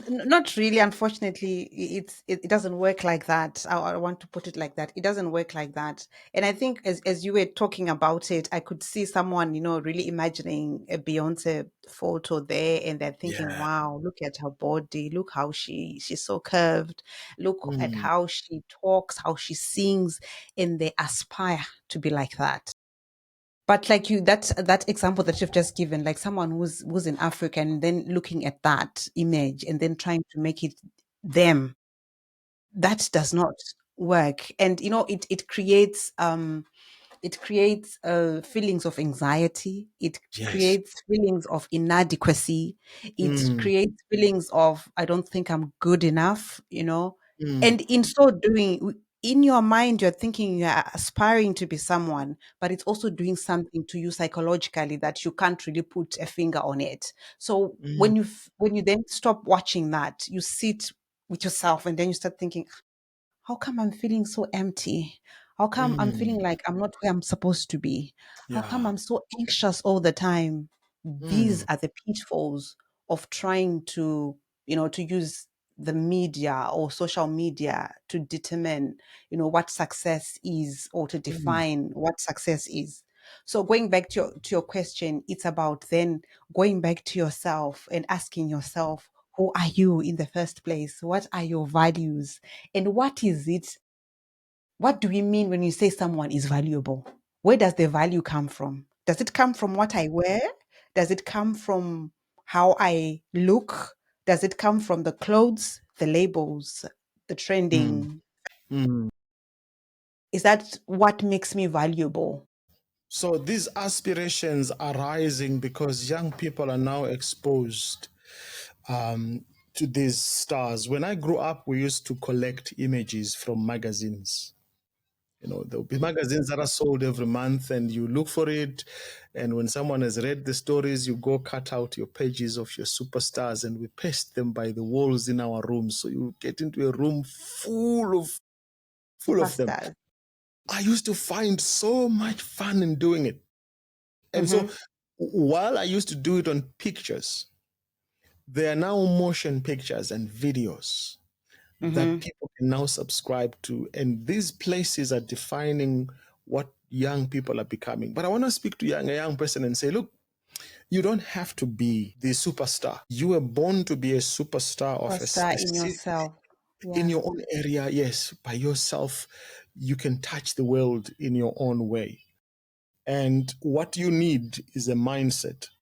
Not really, unfortunately. It doesn't work like that. I want to put it like that. It doesn't work like that. And I think as you were talking about it, I could see someone, really imagining a Beyonce photo there, and they're thinking, Yeah. wow, look at her body, look how she's so curved, look at Mm, how she talks, how she sings, and they aspire to be like that. But like that example that you've just given, like someone who's in Africa and then looking at that image and then trying to make it them, that does not work. And it creates feelings of anxiety. It yes. creates feelings of inadequacy. It Mm, creates feelings of I don't think I'm good enough. mm, And in so doing, in your mind, you're thinking you're aspiring to be someone, but it's also doing something to you psychologically that you can't really put a finger on it. So mm, when you then stop watching that, you sit with yourself and then you start thinking, how come I'm feeling so empty? How come I'm feeling mm. like I'm not where I'm supposed to be? How come Yeah. I'm so anxious all the time? These Mm, are the pitfalls of trying to use the media or social media to determine, what success is or to mm, define what success is. So going back to your question, it's about then going back to yourself and asking yourself, who are you in the first place? What are your values? And what is it? What do we mean when you say someone is valuable? Where does the value come from? Does it come from what I wear? Does it come from how I look? Does it come from the clothes, the labels, the mm, trending? mm. Is that what makes me valuable? So these aspirations are rising because young people are now exposed to these stars. When I grew up, we used to collect images from magazines. There'll be magazines that are sold every month, and you look for it. And when someone has read the stories, you go cut out your pages of your superstars, and we paste them by the walls in our rooms. So you get into a room full of them. Superstars. I used to find so much fun in doing it. And so Mm-hmm. while I used to do it on pictures, there are now motion pictures and videos that Mm-hmm. people can now subscribe to. And these places are defining what young people are becoming. But I want to speak to a young person and say, look, you don't have to be the superstar. You were born to be a superstar of a Superstar in specific, yourself. in Yeah. your own area. Yes, by yourself, you can touch the world in your own way. And what you need is a mindset.